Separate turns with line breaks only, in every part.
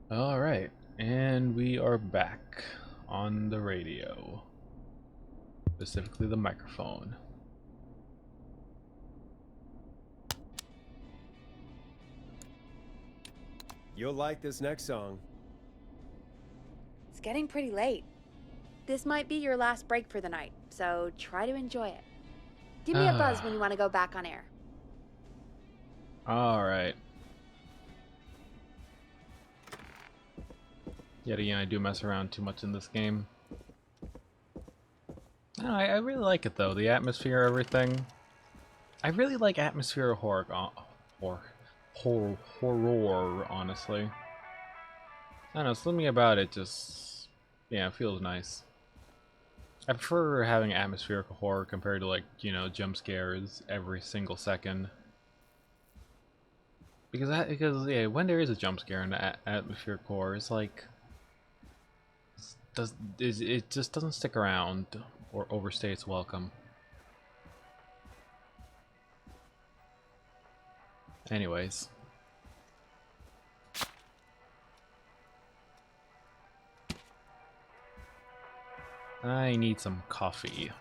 Alright, and we are back on the radio, specifically the microphone.
You'll like this next song.
It's getting pretty late. This might be your last break for the night, so try to enjoy it. Give me a buzz when you want to go back on air.
Alright. Yet again, I do mess around too much in this game. No, I really like it though, the atmosphere, everything. I really like atmosphere horror, horror, honestly. I don't know, something about it just, yeah, it feels nice. I prefer having atmospheric horror compared to, like, you know, jump scares every single second. Because yeah, when there is a jump scare in atmospheric horror, it's like it just doesn't stick around or overstay its welcome. Anyways. I need some coffee.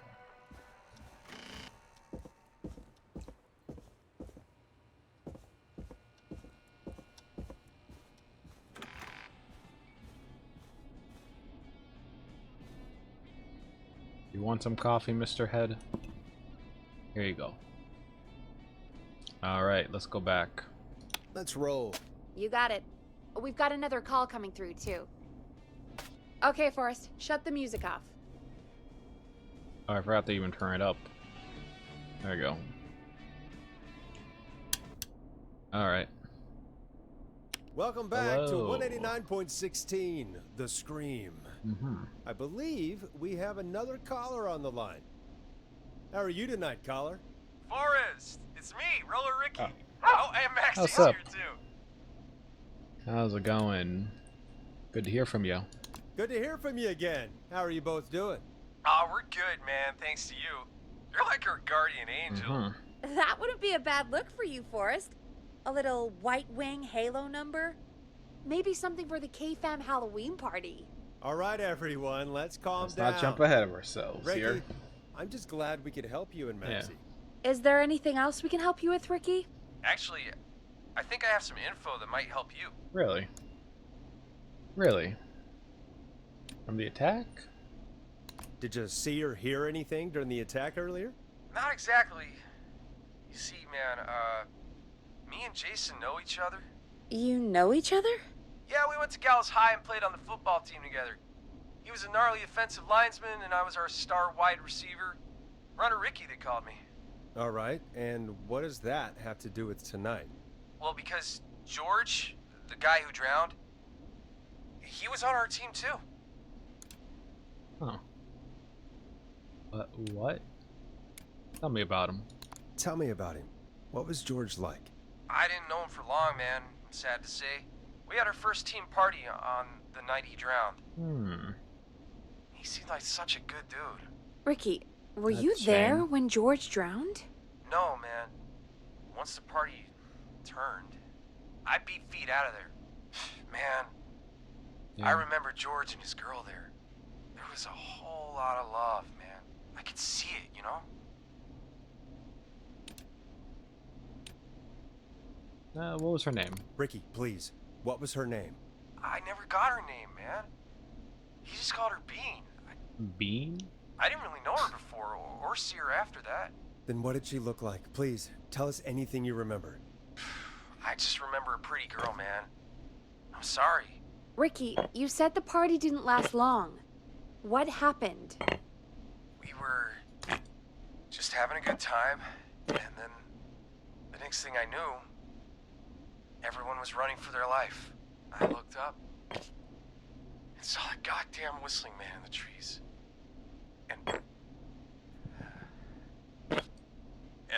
You want some coffee, Mr. Head? Here you go. Alright, let's go back.
Let's roll.
You got it. We've got another call coming through, too. Okay, Forrest, shut the music off.
Oh, I forgot to even turn it up. There we go. Alright.
Welcome back
Hello.
to 189.16, The Scream. I believe we have another caller on the line. How are you tonight, caller?
Forrest, it's me, Roller Ricky.
Oh.
And Maxie's
What's up?
here too.
How's it going? Good to hear from you.
Good to hear from you again. How are you both doing?
Oh, we're good, man, thanks to you. You're like our guardian angel.
That wouldn't be a bad look for you, Forrest. A little White Wing Halo number? Maybe something for the K-Fam Halloween party.
All right, everyone, let's calm
Let's
down.
not jump ahead of ourselves
Ricky,
here.
I'm just glad we could help you and Maxie.
Is there anything else we can help you with, Ricky?
Actually, I think I have some info that might help you.
Really? Really? From the attack?
Did you see or hear anything during the attack earlier?
Not exactly. You see, man, me and Jason know each other.
You know each other?
Yeah, we went to Gallows High and played on the football team together. He was a gnarly offensive linesman, and I was our star wide receiver. Runner Ricky, they called me.
All right, and what does that have to do with tonight?
Well, because George, the guy who drowned, he was on our team too.
Huh. What? Tell me about him.
Tell me about him. What was George like?
I didn't know him for long, man. Sad to say. We had our first team party on the night he drowned. He seemed like such a good dude.
Ricky, were
That's
you
a
there
shame.
when George drowned?
No, man. Once the party turned, I beat feet out of there. Man, I remember George and his girl there. There was a whole lot of love, man. I could see it, you know?
What was her name?
Ricky, please. What was her name?
I never got her name, man. He just called her Bean.
Bean?
I didn't really know her before or see her after that.
Then what did she look like? Please, tell us anything you remember.
I just remember a pretty girl, man. I'm sorry.
Ricky, you said the party didn't last long. What happened?
We were just having a good time, and then the next thing I knew, everyone was running for their life. I looked up and saw that goddamn whistling man in the trees. And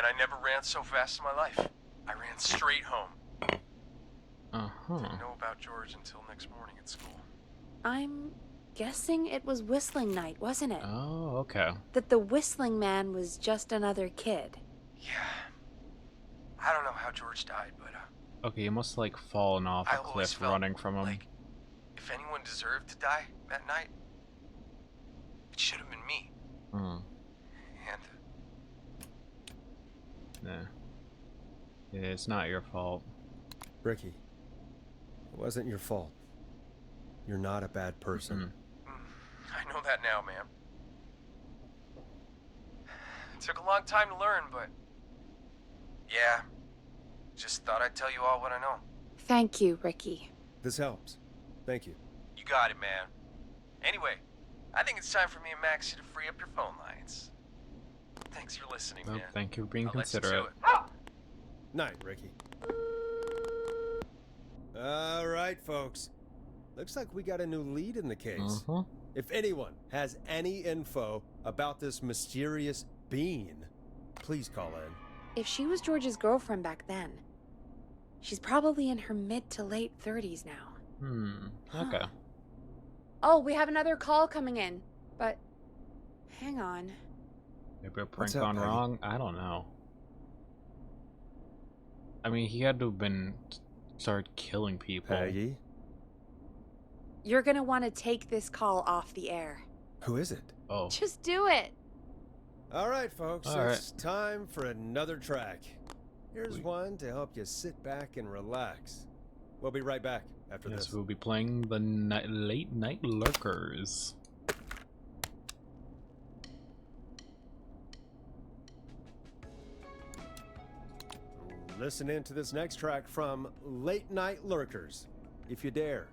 I never ran so fast in my life. I ran straight home. Didn't know about George until next morning at school.
I'm guessing it was whistling night, wasn't it?
Oh, okay.
That the whistling man was just another kid.
Yeah. I don't know how George died, but
Okay, he must like fallen off a
I always
cliff
felt
running from him.
like if anyone deserved to die that night, it should have been me.
Hmm.
And
Nah. Yeah, it's not your fault.
Ricky, it wasn't your fault. You're not a bad person.
I know that now, man. It took a long time to learn, but yeah, just thought I'd tell you all what I know.
Thank you, Ricky.
This helps. Thank you.
You got it, man. Anyway, I think it's time for me and Maxie to free up your phone lines. Thanks for listening,
Well,
man.
thank you for being
I'll let you
considerate.
to it.
Night, Ricky. All right, folks. Looks like we got a new lead in the case. If anyone has any info about this mysterious being, please call in.
If she was George's girlfriend back then, she's probably in her mid to late 30s now.
Okay.
Oh, we have another call coming in, but hang on.
Maybe a prank
What's up,
gone
Peggy?
wrong? I don't know. I mean, he had to have been started killing people.
Peggy?
You're gonna want to take this call off the air.
Who is it?
Oh.
Just do it.
All right, folks.
All
It's time for another track. Here's one to help you sit back and relax. We'll be right back after
Yes,
this.
we'll be playing the late night lurkers.
Listen in to this next track from Late Night Lurkers, if you dare.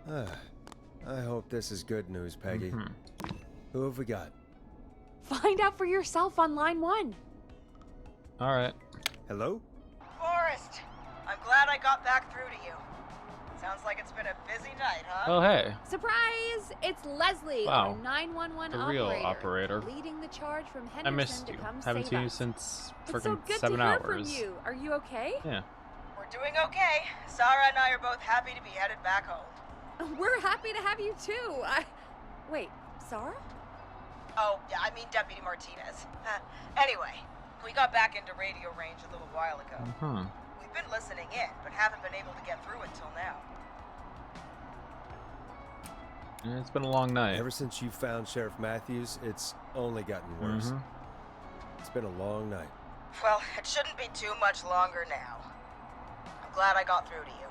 I hope this is good news, Peggy. Who have we got?
Find out for yourself on line 1.
All right.
Hello?
Forrest, I'm glad I got back through to you. Sounds like it's been a busy night, huh?
Oh, hey.
Surprise! It's Leslie,
Wow.
our 911
The real
operator,
operator.
leading the charge from Henderson
I missed you.
to come
Haven't
save
seen you
us.
since
It's so
freaking
good
7
to hear
hours.
from you. Are you okay?
Yeah.
We're doing okay. Sarah and I are both happy to be headed back home.
We're happy to have you too. Wait, Sarah?
Oh, yeah, I mean Deputy Martinez. Anyway, we got back into radio range a little while ago. We've been listening in, but haven't been able to get through until now.
Yeah, it's been a long night.
Ever since you found Sheriff Matthews, it's only gotten worse. It's been a long night.
Well, it shouldn't be too much longer now. I'm glad I got through to you.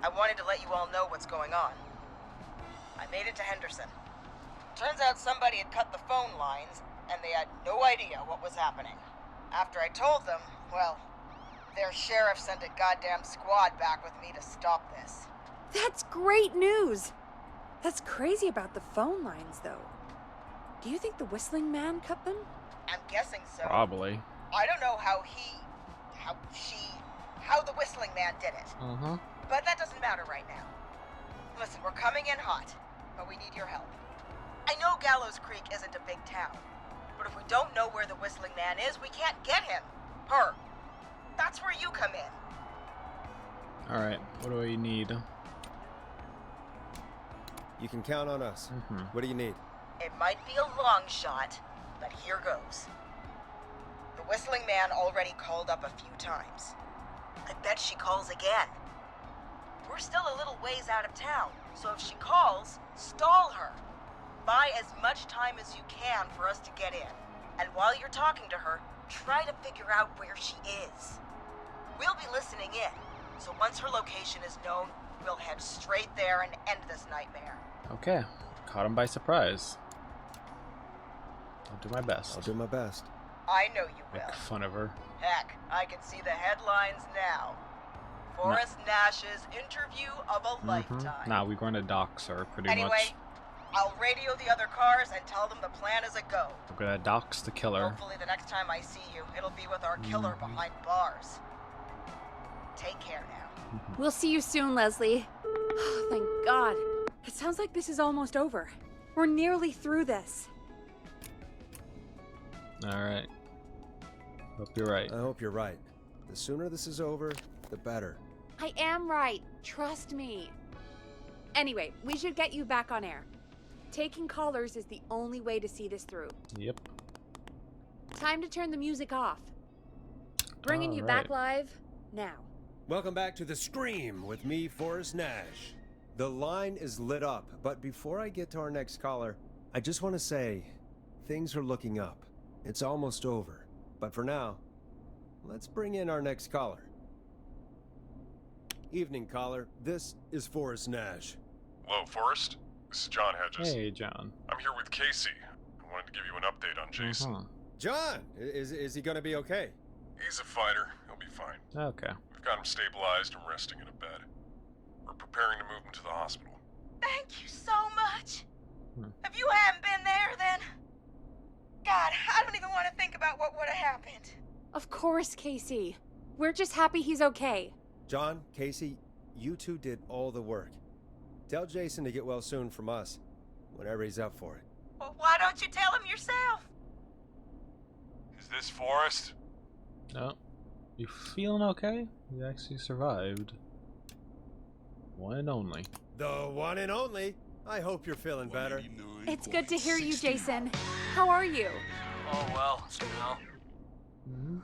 I wanted to let you all know what's going on. I made it to Henderson. Turns out somebody had cut the phone lines, and they had no idea what was happening. After I told them, well, their sheriff sent a goddamn squad back with me to stop this.
That's great news. That's crazy about the phone lines, though. Do you think the Whistling Man cut them?
I'm guessing so.
Probably.
I don't know how the Whistling Man did it. But that doesn't matter right now. Listen, we're coming in hot, but we need your help. I know Gallows Creek isn't a big town, but if we don't know where the Whistling Man is, we can't get him. Her. That's where you come in.
Alright, what do I need?
You can count on us. What do you need?
It might be a long shot, but here goes. The Whistling Man already called up a few times. I bet she calls again. We're still a little ways out of town, so if she calls, stall her. Buy as much time as you can for us to get in. And while you're talking to her, try to figure out where she is. We'll be listening in, so once her location is known, we'll head straight there and end this nightmare.
Okay. Caught him by surprise. I'll do my best.
I'll do my best.
I know you will.
Make fun of her.
Heck, I can see the headlines now. Forrest Nash's interview of a lifetime.
Nah, we're going to dox her pretty
Anyway,
much.
I'll radio the other cars and tell them the plan is a go.
We're going to dox the killer.
Hopefully the next time I see you, it'll be with our killer behind bars. Take care now.
We'll see you soon, Leslie. Oh, thank God. It sounds like this is almost over. We're nearly through this.
Alright. Hope you're right.
I hope you're right. The sooner this is over, the better.
I am right. Trust me. Anyway, we should get you back on air. Taking callers is the only way to see this through.
Yep.
Time to turn the music off. Bringing you back live now.
Welcome back to The Scream with me, Forrest Nash. The line is lit up, but before I get to our next caller, I just want to say, things are looking up. It's almost over. But for now, let's bring in our next caller. Evening, caller. This is Forrest Nash.
Hello, Forrest. This is John Hedges.
Hey, John.
I'm here with Casey. I wanted to give you an update on Jason.
John, is he gonna be okay?
He's a fighter. He'll be fine.
Okay.
We've got him stabilized and resting in a bed. We're preparing to move him to the hospital.
Thank you so much. If you hadn't been there, then... God, I don't even want to think about what would have happened.
Of course, Casey. We're just happy he's okay.
John, Casey, you two did all the work. Tell Jason to get well soon from us, whenever he's up for it.
Well, why don't you tell him yourself?
Is this Forrest?
No. You feeling okay? You actually survived. One and only.
The one and only. I hope you're feeling better.
It's good to hear you, Jason. How are you?
Oh, well, you know.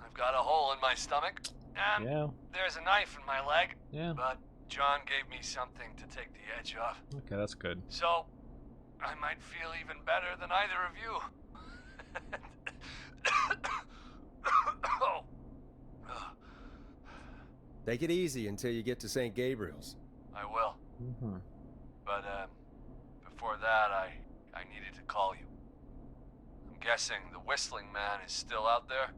I've got a hole in my stomach, and
Yeah.
there's a knife in my leg.
Yeah.
But John gave me something to take the edge off.
Okay, that's good.
So, I might feel even better than either of you. Oh.
Take it easy until you get to St. Gabriel's.
I will. But, before that, I needed to call you. I'm guessing the Whistling Man is still out there?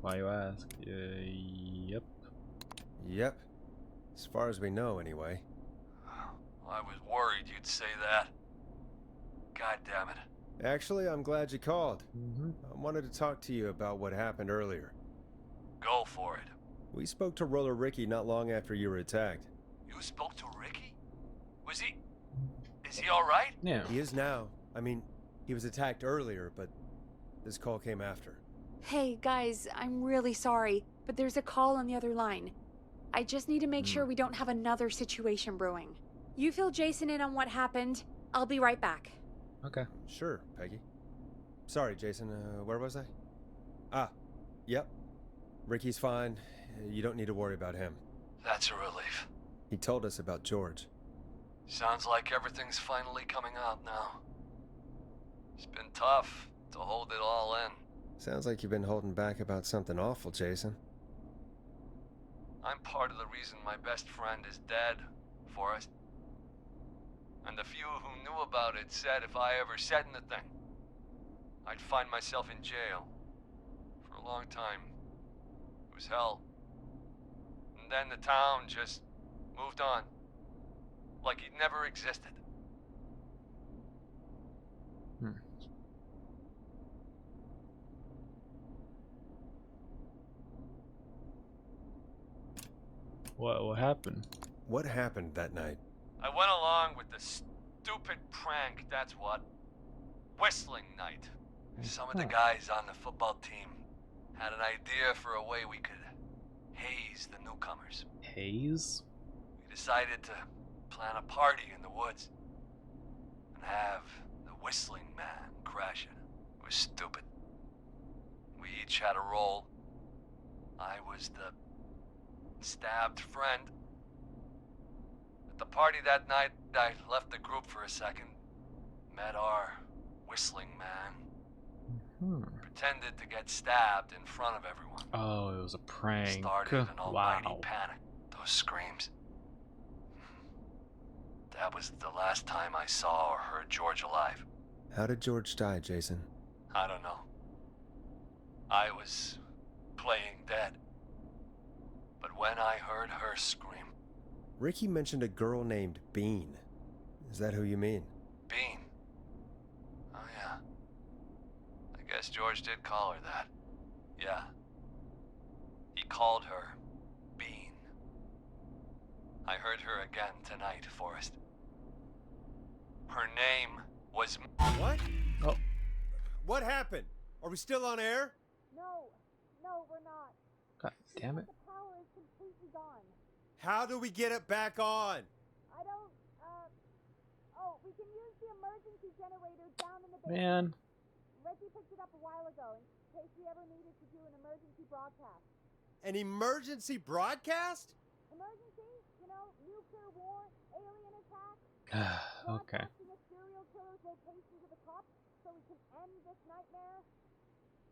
Why you ask? Yep.
Yep. As far as we know, anyway.
I was worried you'd say that. God damn it.
Actually, I'm glad you called. I wanted to talk to you about what happened earlier.
Go for it.
We spoke to Roller Ricky not long after you were attacked.
You spoke to Ricky? Was he... Is he alright?
Yeah.
He is now. I mean, he was attacked earlier, but this call came after.
Hey, guys, I'm really sorry, but there's a call on the other line. I just need to make sure we don't have another situation brewing. You fill Jason in on what happened. I'll be right back.
Okay.
Sure, Peggy. Sorry, Jason. Where was I? Yep. Ricky's fine. You don't need to worry about him.
That's a relief.
He told us about George.
Sounds like everything's finally coming out now. It's been tough to hold it all in.
Sounds like you've been holding back about something awful, Jason.
I'm part of the reason my best friend is dead, Forrest. And the few who knew about it said if I ever said anything, I'd find myself in jail. For a long time. It was hell. And then the town just moved on. Like he'd never existed.
What happened?
What happened that night?
I went along with the stupid prank, that's what. Whistling night. Some of the guys on the football team had an idea for a way we could haze the newcomers.
Haze?
We decided to plan a party in the woods and have the Whistling Man crash it. It was stupid. We each had a role. I was the stabbed friend. At the party that night, I left the group for a second. Met our Whistling Man. Pretended to get stabbed in front of everyone.
Oh, it was a prank.
Started an almighty
Wow.
panic. Those screams. That was the last time I saw or heard George alive.
How did George die, Jason?
I don't know. I was playing dead. But when I heard her scream...
Ricky mentioned a girl named Bean. Is that who you mean?
Bean. Oh yeah. I guess George did call her that. Yeah. He called her Bean. I heard her again tonight, Forrest. Her name was...
What?
Oh.
What happened? Are we still on air?
No, we're not.
God damn it.
The power is completely gone.
How do we get it back on?
I don't, we can use the emergency generator down in the basement.
Man.
Reggie picked it up a while ago, and in case we ever needed to do an emergency broadcast.
An emergency broadcast?
Emergency? You know, nuclear war, alien attack.
Okay.
Broadcasting a serial killer's location to the cops so we can end this nightmare.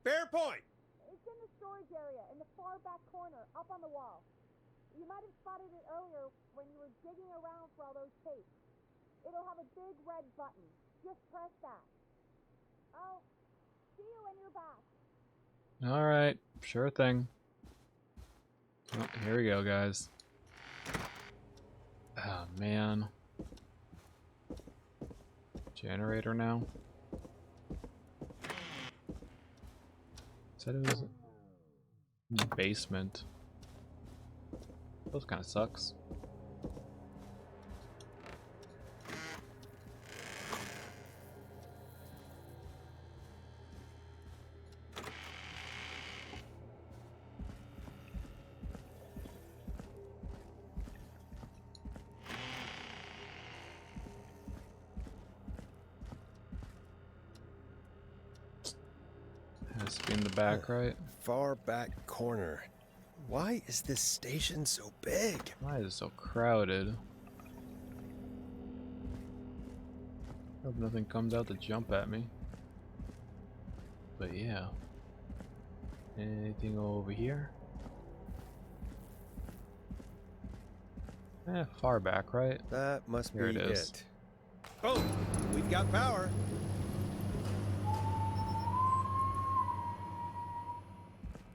Fair point.
It's in the storage area, in the far back corner, up on the wall. You might have spotted it earlier when you were digging around for all those tapes. It'll have a big red button. Just press that. I'll see you when you're back.
Alright, sure thing. Oh, here we go, guys. Oh, man. Generator now? Said it was in the basement. Those kind of sucks. Has to be in the back, right?
Far back corner. Why is this station so big?
Why is it so crowded? Hope nothing comes out to jump at me. But yeah. Anything over here? Far back, right?
That must
Here
be
it is.
it. Boom! We've got power.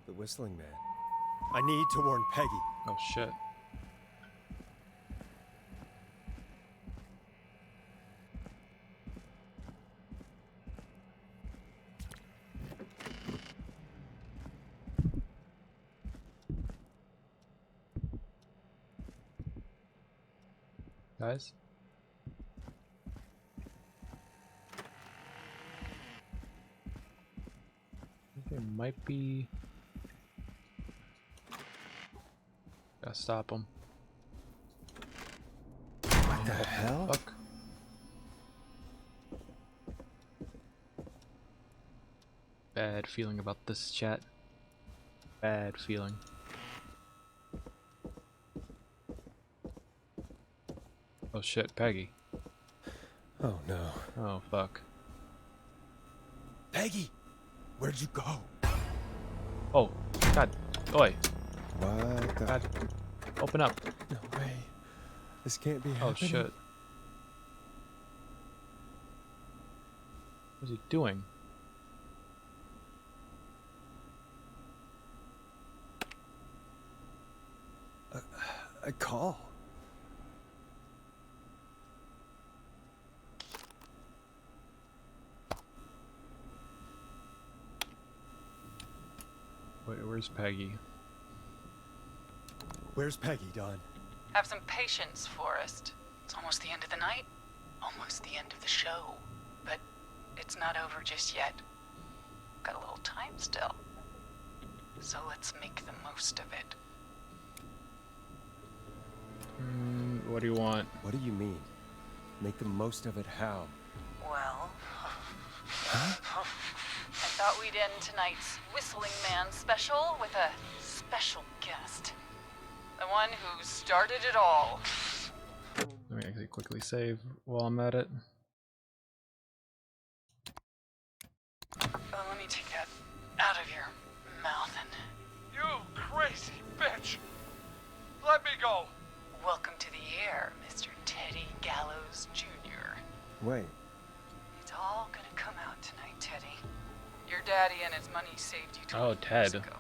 The whistling man. I need to warn Peggy.
Oh shit. Guys? I think there might be... Gotta stop him.
What the hell?
Fuck. Bad feeling about this, chat. Bad feeling. Oh shit, Peggy.
Oh no.
Oh fuck.
Peggy! Where'd you go?
Oh, god. Oi.
What the?
God. Open up.
No way. This can't be
Oh
happening.
shit. What's he doing?
A call.
Wait, where's Peggy?
Where's Peggy, Don?
Have some patience, Forrest. It's almost the end of the night. Almost the end of the show. But it's not over just yet. Got a little time still. So let's make the most of it.
What do you want?
What do you mean? Make the most of it how?
Well... I thought we'd end tonight's Whistling Man special with a special guest. The one who started it all.
Let me actually quickly save while I'm at it.
Well, let me take that out of your mouth and...
You crazy bitch! Let me go!
Welcome to the air, Mr. Teddy Gallows Jr.
Wait.
It's all gonna come out tonight, Teddy. Your daddy and his money saved you 12
Oh,
years
Ted.
ago.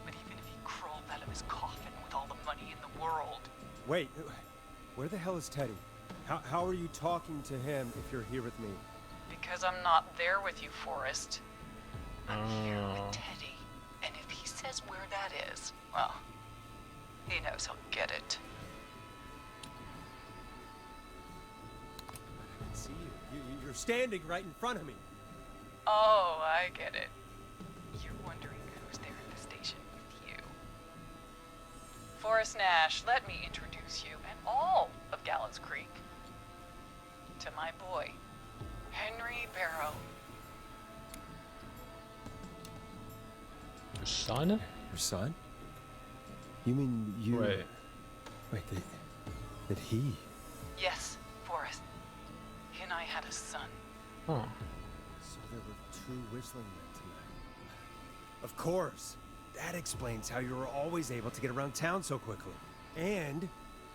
But even if he crawled out of his coffin with all the money in the world,
Wait. Where the hell is Teddy? How are you talking to him if you're here with me?
because I'm not there with you, Forrest. I'm here
Oh.
with Teddy. And if he says where that is, well, he knows he'll get it.
I can see you. You're standing right in front of me.
Oh, I get it. You're wondering who's there at the station with you. Forrest Nash, let me introduce you and all of Gallows Creek to my boy, Henry Barrow.
Your son?
Your son? You mean you...
Wait.
Wait, that he...
Yes, Forrest. He and I had a son.
Oh.
So there were 2 whistling men tonight. Of course. That explains how you were always able to get around town so quickly. And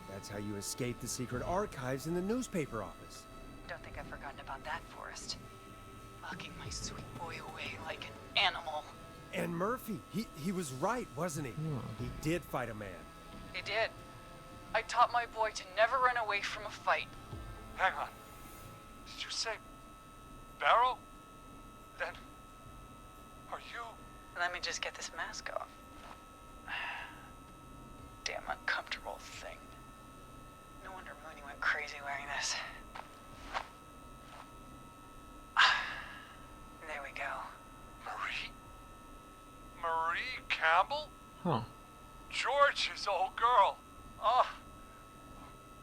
that's how you escaped the secret archives in the newspaper office.
Don't think I've forgotten about that, Forrest. Locking my sweet boy away like an animal.
And Murphy, he was right, wasn't he? He did fight a man.
He did. I taught my boy to never run away from a fight.
Hang on. Did you say Barrow? Then are you?
Let me just get this mask off. Damn uncomfortable thing. No wonder Mooney went crazy wearing this. There we go.
Marie? Marie Campbell?
Huh.
George's old girl. Oh,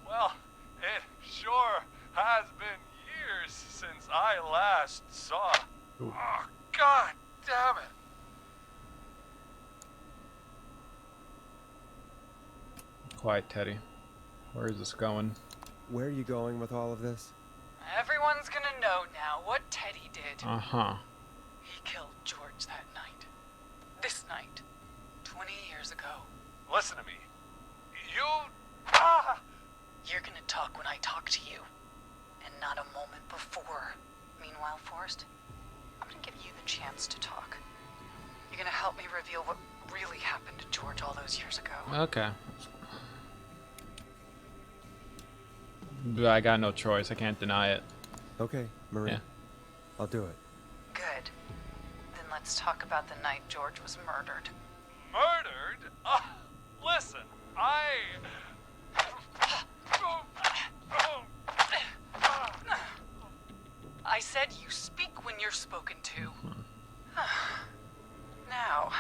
well, it sure has been years since I last saw.
Ooh.
Oh, God damn it.
Quiet, Teddy. Where is this going?
Where are you going with all of this?
Everyone's gonna know now what Teddy did.
Uh-huh.
He killed George that night. This night. 20 years ago.
Listen to me. You... Ah!
You're gonna talk when I talk to you. And not a moment before. Meanwhile, Forrest, I'm gonna give you the chance to talk. You're gonna help me reveal what really happened to George all those years ago.
Okay. But I got no choice. I can't deny it.
Okay, Marie.
Yeah.
I'll do it.
Good. Then let's talk about the night George was murdered.
Murdered? Listen,
I said you speak when you're spoken to. Now,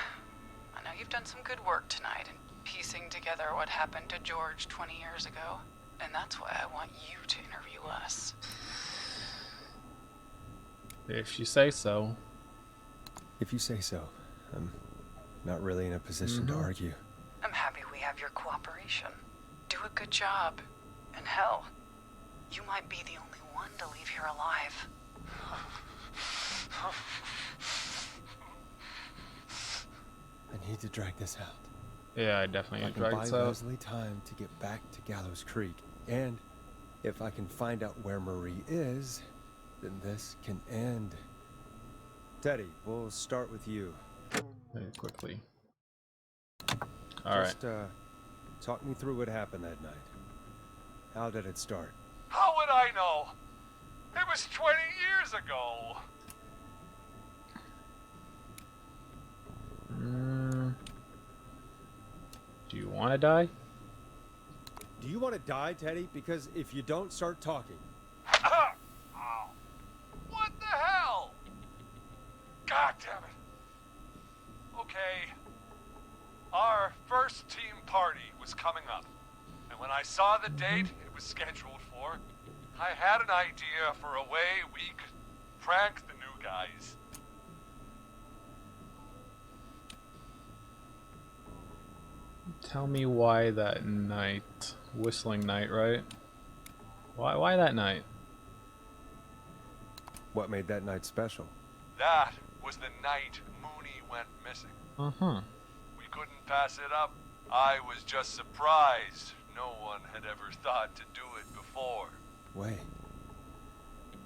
I know you've done some good work tonight in piecing together what happened to George 20 years ago, and that's why I want you to interview us.
If you say so.
If you say so. I'm not really in a position to argue.
I'm happy we have your cooperation. Do a good job. And hell, you might be the only one to leave here alive.
I need to drag this out.
Yeah, I definitely
I can
drag
buy
this out.
Leslie time to get back to Gallows Creek. And if I can find out where Marie is, then this can end. Teddy, we'll start with you.
Very quickly. Alright.
Just talk me through what happened that night. How did it start?
how would I know? It was 20 years ago.
Do you want to die?
Do you want to die, Teddy? Because if you don't, start talking.
Ow. What the hell? God damn it. Okay. Our first team party was coming up. And when I saw the date it was scheduled for, I had an idea for a way we could prank the new guys.
Tell me why that night. Whistling night, right? Why that night?
What made that night special?
That was the night Mooney went missing.
Uh-huh.
We couldn't pass it up. I was just surprised no one had ever thought to do it before.
Wait.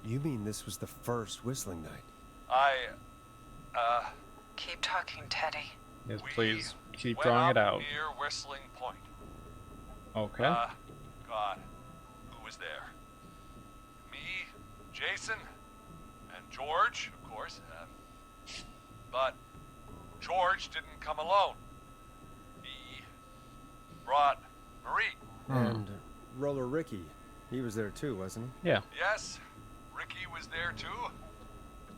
You mean this was the first whistling night?
Keep talking, Teddy.
Yes,
We
please. Keep
went
drawing
up
it out.
near Whistling Point.
Okay.
God, who was there? Me, Jason, and George, of course. But George didn't come alone. He brought Marie.
And Roller Ricky. He was there too, wasn't
Yeah.
Yes, Ricky was there too.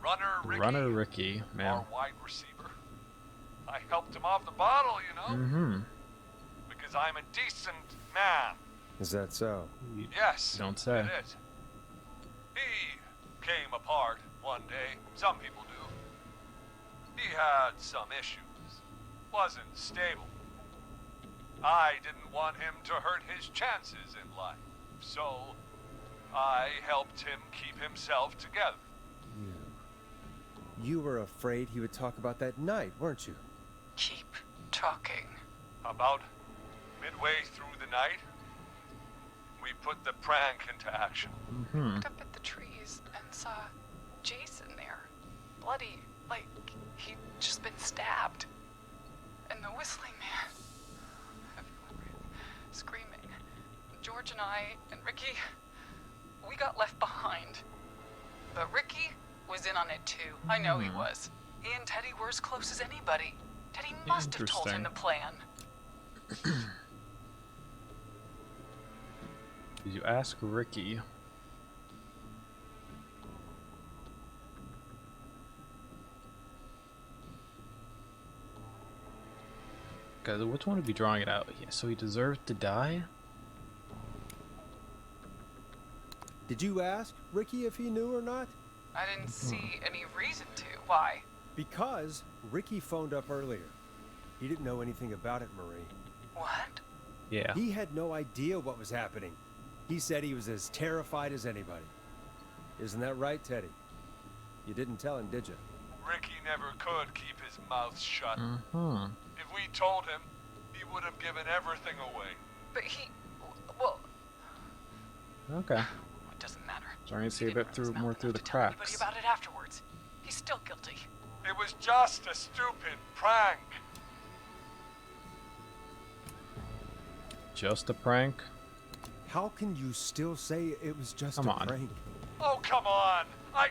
Runner Ricky, man.
Our wide receiver. I helped him off the bottle, you know?
Mm-hmm.
Because I'm a decent man.
he? Is that so?
Yes.
Don't say.
It is. He came apart one day. Some people do. He had some issues. wasn't stable. I didn't want him to hurt his chances in life, so I helped him keep himself together.
You were afraid he would talk about that night, weren't you?
Keep talking.
About midway through the night, we put the prank into action.
Looked up at the trees and saw Jason there, bloody, like he'd just been stabbed. And the whistling man, everyone ran, screaming. George and I and Ricky, we got left behind. But Ricky was in on it too. I know he was. He and Teddy were as close as anybody. Teddy must have told him the plan.
Did you ask Ricky? Guys, which one would be drawing it out? Yeah, so he deserved to die?
Did you ask Ricky if he knew or not?
I didn't see any reason to. Why?
Because Ricky phoned up earlier. He didn't know anything about it, Marie.
What?
Yeah.
He had no idea what was happening. He said he was as terrified as anybody. Isn't that right, Teddy? You didn't tell him, did you?
Ricky never could keep his mouth shut.
Mm-hmm.
If we told him, he would have given everything away.
But he, well,
Okay.
it doesn't matter.
Starting to see a
He didn't
bit
run his
through
mouth
more
enough
through the
to tell anybody
cracks.
about it afterwards. He's still guilty.
It was just a stupid prank.
Just a prank?
How can you still say it was just
Come
a
on.
prank?
Oh, come on. Oh,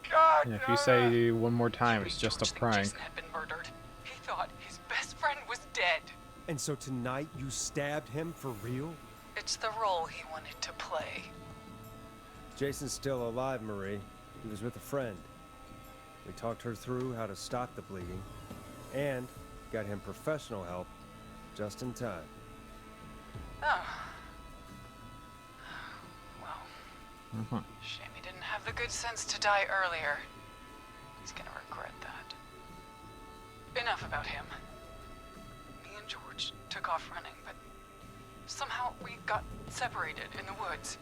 God.
Yeah, if you say one more time,
He
it's
made
just
George
a
think
prank.
Jason had been murdered. He thought his best friend was dead.
And so tonight you stabbed him for real?
It's the role he wanted to play.
Jason's still alive, Marie. He was with a friend. We talked her through how to stop the bleeding and got him professional help just in time.
Oh. Well,
Mm-hmm.
shame he didn't have the good sense to die earlier. He's gonna regret that. Enough about him. Me and George took off running, but somehow we got separated in the woods.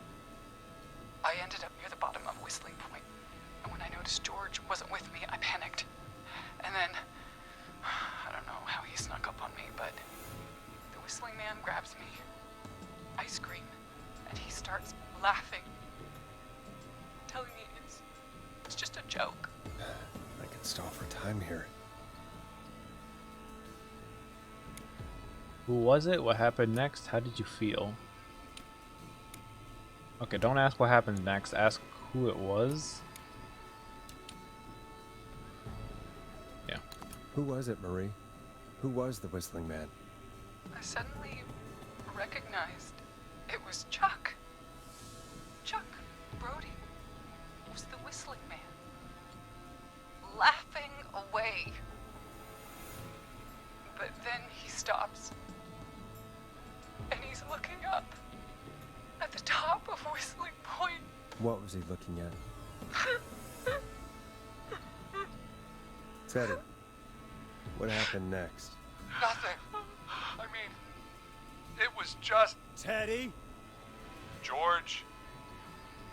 I ended up near the bottom of Whistling Point, and when I noticed George wasn't with me, I panicked. And then, I don't know how he snuck up on me, but the Whistling Man grabs me. I scream, and he starts laughing, telling me it's just a joke.
I can stall for time here.
Who was it? What happened next? How did you feel? Okay, don't ask what happened next. Ask who it was. Yeah.
Who was it, Marie? Who was the Whistling Man?
I suddenly recognized it was Chuck. Chuck Brody was the Whistling Man, laughing away. But then he stops, and he's looking up at the top of Whistling Point.
What was he looking at? Teddy, what happened next?
Nothing. I mean, it was just
Teddy?
George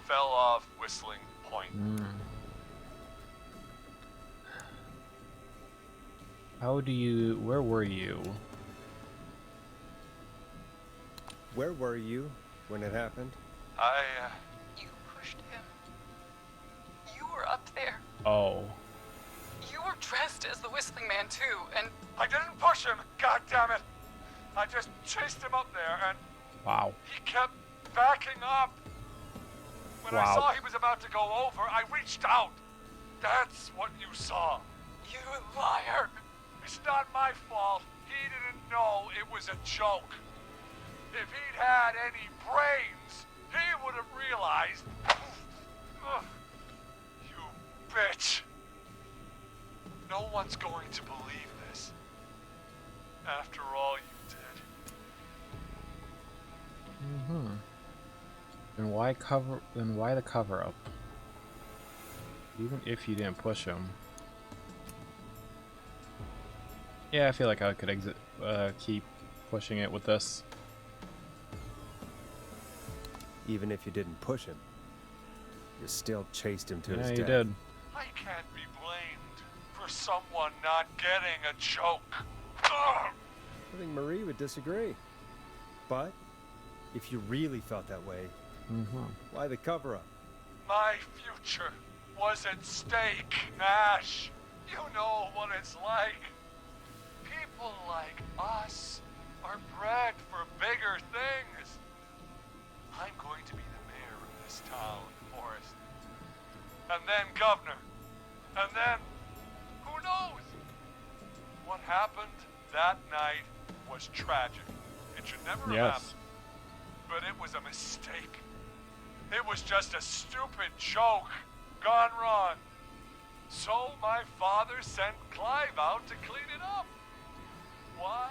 fell off Whistling Point.
Where were you?
Where were you when it happened?
You pushed him. You were up there.
Oh.
You were dressed as the Whistling Man too, and
I didn't push him, god damn it. I just chased him up there and
Wow.
he kept backing up. When I
Wow.
saw he was about to go over, I reached out. That's what you saw.
you liar.
It's not my fault. He didn't know it was a joke. If he'd had any brains, he would have realized. Ugh. You bitch. No one's going to believe this. After all you did.
Mm-hmm. Then why the cover up? Even if you didn't push him. Yeah, I feel like I could keep pushing it with this.
Even if you didn't push him, you still chased him to
Yeah,
his
you
death.
did.
I can't be blamed for someone not getting a joke. Ugh.
I think Marie would disagree. But if you really felt that way, why the cover-up?
My future was at stake, Nash. You know what it's like. People like us are bred for bigger things. I'm going to be the mayor of this town, Forrest. And then governor. And then, who knows? What happened that night was tragic. It should never have happened. But it was a mistake. It was just a stupid joke gone wrong. So my father sent Clive out to clean it up. Why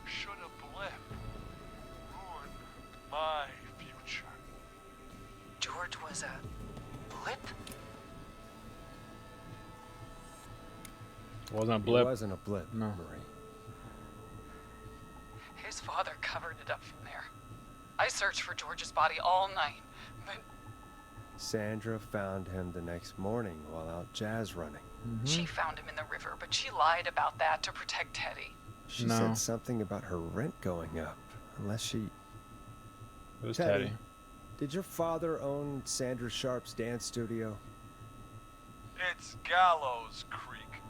should a blip ruin my future?
George was a blip?
Wasn't a blip.
It wasn't a blip,
No.
Marie.
His father covered it up from there. I searched for George's body all night, but
Sandra found him the next morning while out jazz running.
she found him in the river, but she lied about that to protect Teddy.
She
No.
said something about her rent going up. Unless she...
It was
Teddy.
Teddy.
Did your father own Sandra Sharp's dance studio?
It's Gallows Creek,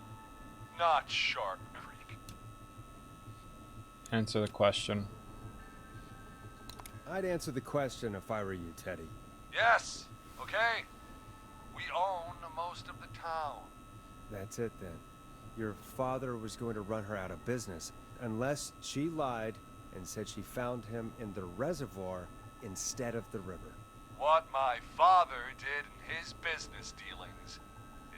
not Sharp Creek.
Answer the question.
I'd answer the question if I were you, Teddy.
Yes, okay. We own most of the town.
That's it then. Your father was going to run her out of business unless she lied and said she found him in the reservoir instead of the river.
What my father did in his business dealings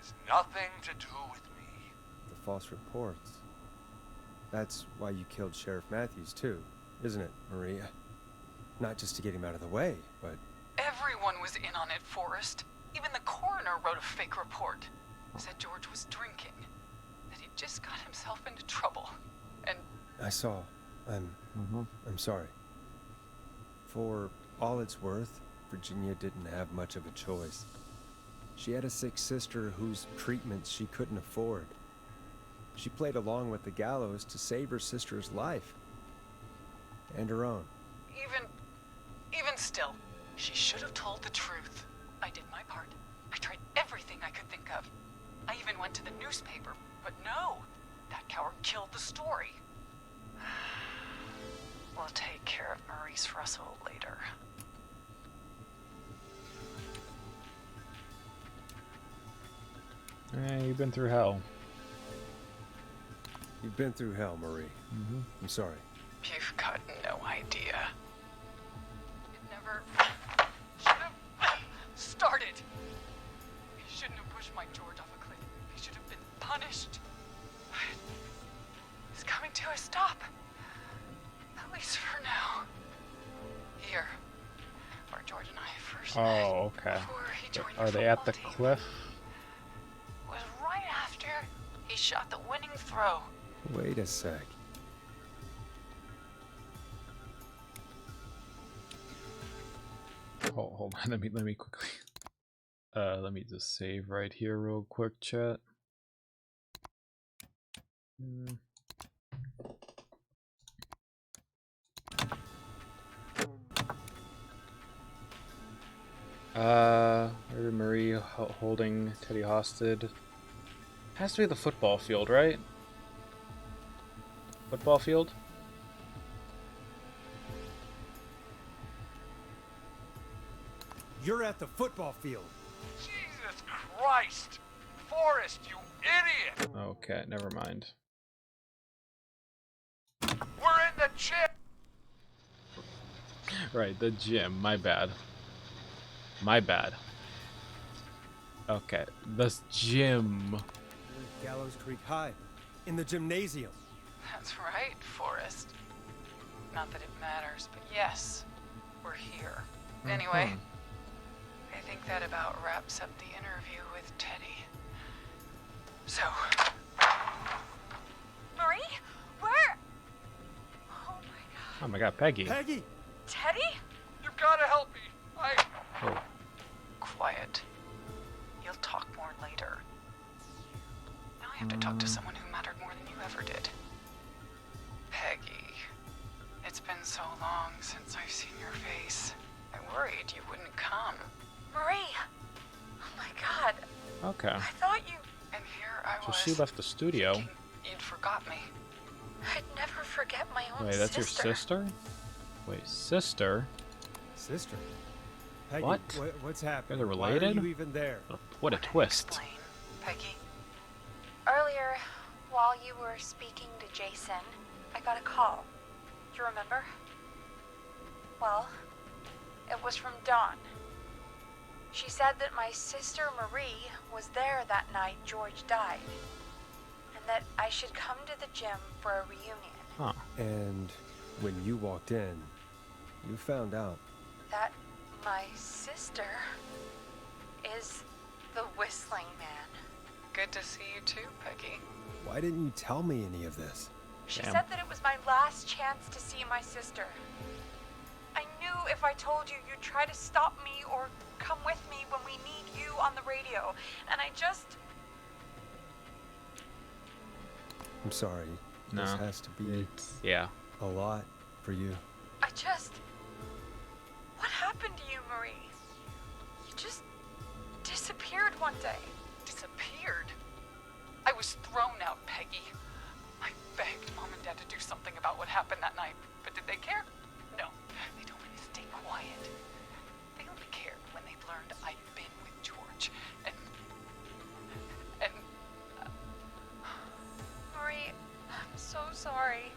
is nothing to do with me.
The false reports. That's why you killed Sheriff Matthews too, isn't it, Maria? Not just to get him out of the way, but...
Everyone was in on it, Forrest. Even the coroner wrote a fake report. Said George was drinking. That he just got himself into trouble. And
I saw. I'm sorry. For all it's worth, Virginia didn't have much of a choice. She had a sick sister whose treatments she couldn't afford. She played along with the gallows to save her sister's life. And her own.
even still, she should have told the truth. I did my part. I tried everything I could think of. I even went to the newspaper, but no. That coward killed the story. We'll take care of Maurice Russell later.
You've been through hell.
You've been through hell, Marie. I'm sorry.
You've got no idea. It never should have started. He shouldn't have pushed my George off a cliff. He should have been punished. But he's coming to a stop. At least for now. Here, where George and I first met.
Oh, okay.
Before he joined
Are
the
they at the
football team.
cliff?
Was right after he shot the winning throw.
Wait a sec.
Hold on. Let me quickly. Let me just save right here, real quick, chat. Where Marie holding Teddy hostage. Has to be the football field, right? Football field?
You're at the football field.
Jesus Christ! Forrest, you idiot!
Okay, never mind.
We're in the gym!
Right, the gym. My bad. My bad. Okay, this gym.
We're at Gallows Creek High, in the gymnasium.
That's right, Forrest. Not that it matters, but yes, we're here. Anyway, I think that about wraps up the interview with Teddy. So, Marie?
Marie? Where? Oh my god.
Oh my god, Peggy.
Peggy!
Teddy?
You gotta help me.
Oh.
Quiet. You'll talk more later. Now I have to talk to someone who mattered more than you ever did. Peggy. It's been so long since I've seen your face. I worried you wouldn't come.
Marie! Oh my god.
Okay.
I thought you...
And here I
So
was.
she left the studio.
thinking you'd forgot me.
I'd never forget my own
Wait, that's your sister? Wait, sister?
Sister? Peggy,
What?
What's happening?
You guys are
Why
related?
are you even there?
What a
Wanna
twist.
Explain, Peggy.
Earlier, while you were speaking to Jason, I got a call. Do you remember? Well, it was from Dawn. She said that my sister Marie was there that night George died, and that I should come to the gym for a reunion.
Huh.
And when you walked in, you found out.
That my sister is the Whistling Man.
Good to see you too, Peggy.
Why didn't you tell me any of this?
She
Damn.
said that it was my last chance to see my sister. I knew if I told you, you'd try to stop me or come with me when we need you on the radio. And I just...
I'm sorry.
No.
This has to be
Yeah.
a lot for you.
I just... What happened to you, Marie? You just disappeared one day.
Disappeared. I was thrown out, Peggy. I begged Mom and Dad to do something about what happened that night, but did they care? No. They told me to stay quiet. They only cared when they learned I'd been with George. And
Marie, I'm so sorry.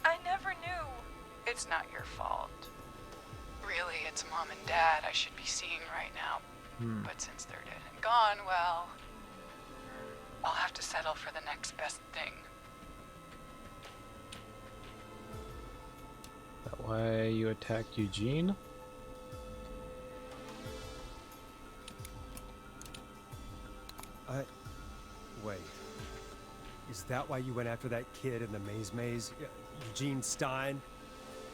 I never knew.
it's not your fault. Really, it's Mom and Dad I should be seeing right now. But since they're dead and gone, well, I'll have to settle for the next best thing.
That why you attacked Eugene?
Wait. Is that why you went after that kid in the maze? Eugene Stein?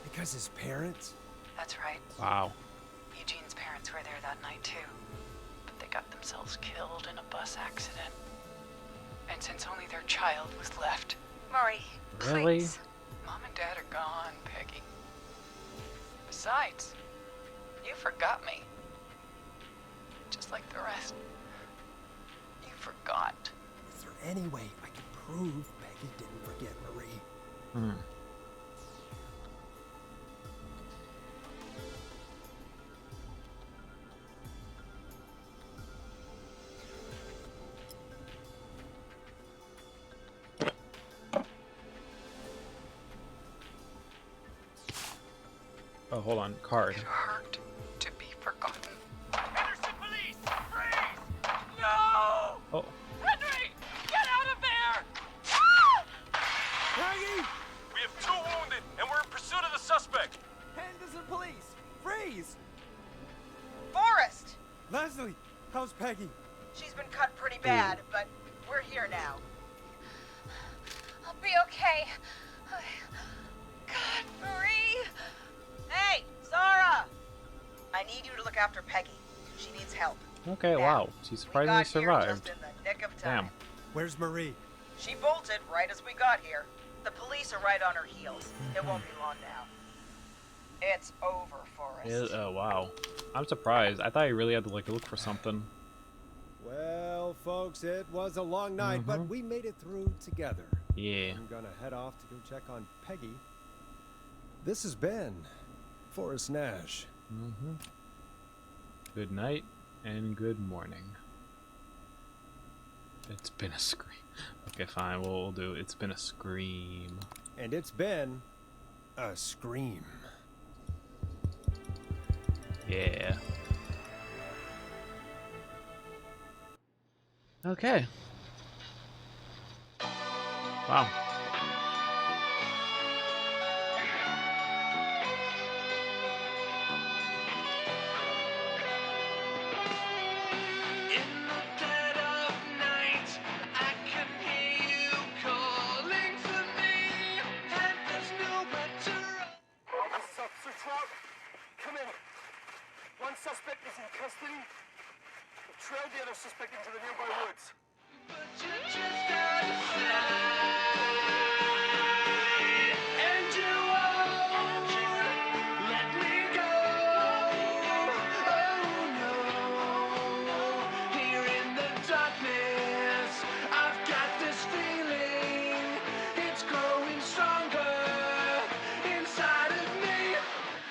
Because his parents?
That's right.
Wow.
Eugene's parents were there that night too, but they got themselves killed in a bus accident. And since only their child was left,
Marie,
Really?
please.
Mom and Dad are gone, Peggy. Besides, you forgot me. Just like the rest. You forgot.
Is there any way I can prove Peggy didn't forget Marie?
Hmm. Oh, hold on. Card.
It hurt to be forgotten.
Henderson police! Freeze! No!
Oh,
Henry! Get out of there!
Peggy!
We have 2 wounded, and we're in pursuit of the suspect.
Henderson police! Freeze!
Forrest!
Leslie, how's Peggy?
She's been cut pretty bad, but we're here now.
I'll be okay. God, Marie.
Hey, Zara! I need you to look after Peggy. She needs help.
okay.
Now,
Wow. She
We
surprisingly
got here
survived.
just in the nick of time.
Damn.
Where's Marie?
She bolted right as we got here. The police are right on her heels. It won't be long now. It's over, Forrest.
Oh, wow. I'm surprised. I thought you really had to look for something.
Well, folks, it was a long night, but we made it through together.
Yeah.
I'm gonna head off to go check on Peggy. This has been Forrest Nash.
Good night and good morning. It's been a scream. Okay, fine. We'll do. It's been a scream.
And it's been a scream.
Yeah. Okay. Wow.
In the dead of night, I can hear you calling custody. We've trailed the other suspect into the nearby woods.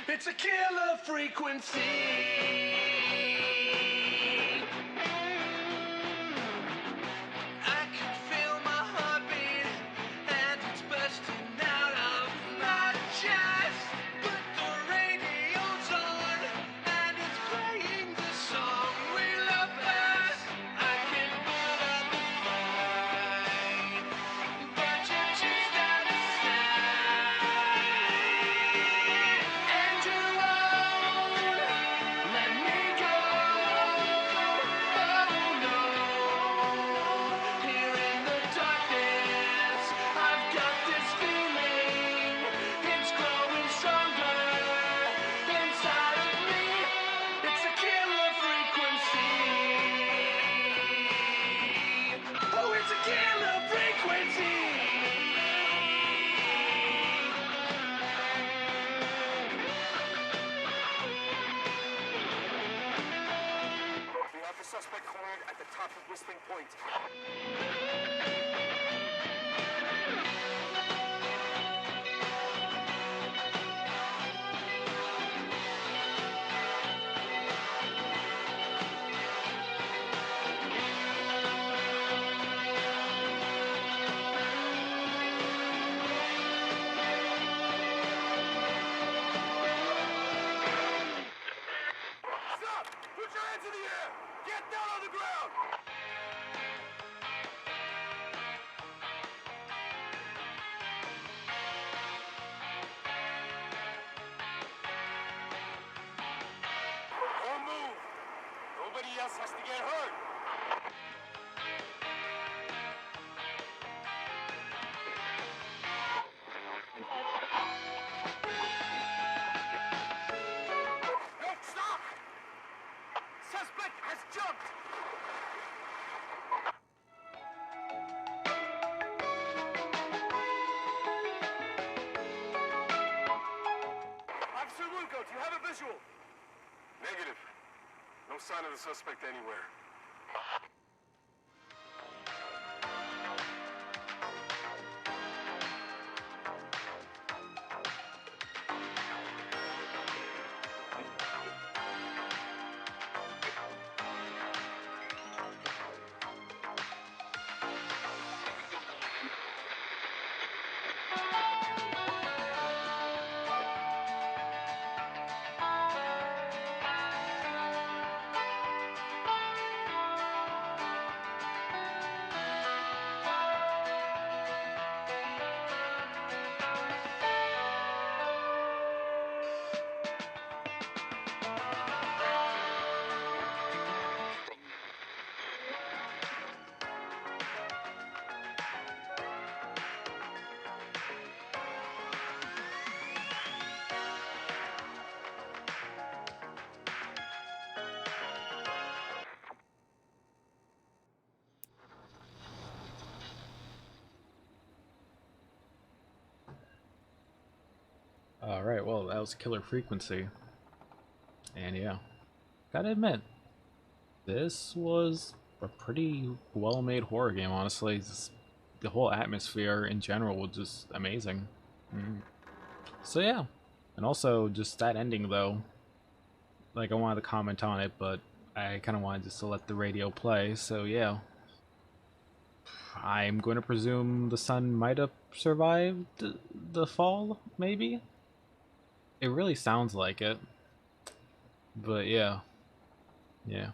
It's a killer frequency. I can feel my heartbeat and it's bursting out of my chest. But the radio's on and it's playing the song we love best. I can put up a fight, but you're just out of sight. And you won't let me go. Oh no. Here in the darkness, I've got this feeling. It's growing stronger inside of me. It's a killer frequency. Oh, it's a killer frequency.
We have the suspect cornered at the top of Whistling Point. Stop! Put your hands in the air! Get down on the ground! Don't move! Nobody else has to get hurt! No, stop! Suspect has jumped! Officer Lugo, do you have a visual?
Negative. No sign of the suspect anywhere.
Alright, well, that was Killer Frequency. And yeah, gotta admit, this was a pretty well-made horror game, honestly. The whole atmosphere in general was just amazing. So yeah, and also just that ending though, like I wanted to comment on it, but I kind of wanted just to let the radio play, so yeah. I'm going to presume the sun might have survived the fall, maybe? It really sounds like it. But yeah. Yeah.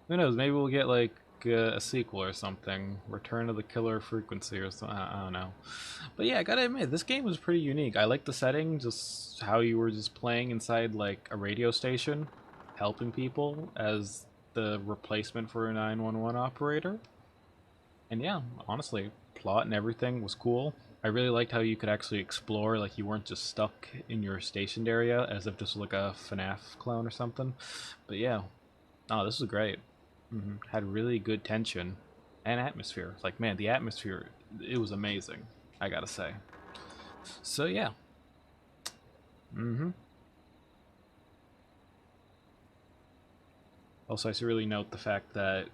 Who knows, maybe we'll get like a sequel or something. Return of the Killer Frequency or something. I don't know. But yeah, I gotta admit, this game was pretty unique. I like the setting, just how you were just playing inside like a radio station, helping people as the replacement for a 911 operator. And yeah, honestly, plot and everything was cool. I really liked how you could actually explore, like you weren't just stuck in your stationed area as if this was like a FNAF clone or something. But yeah, Oh, this was great. Had really good tension and atmosphere. Like, man, the atmosphere, it was amazing, I gotta say. So, yeah. Also, I should really note the fact that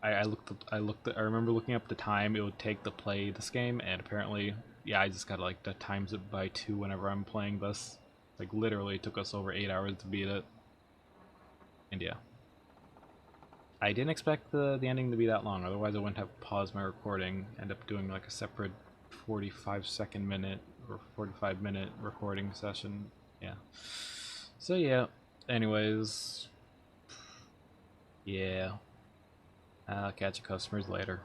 I remember looking up the time it would take to play this game, and apparently, yeah, I just gotta like the times it by 2 whenever I'm playing this. Like, literally, it took us over 8 hours to beat it. And yeah. I didn't expect the ending to be that long, otherwise I wouldn't have paused my recording, end up doing like a separate 45-second minute or 45-minute recording session. Yeah. So yeah. Anyways, yeah. I'll catch you customers later.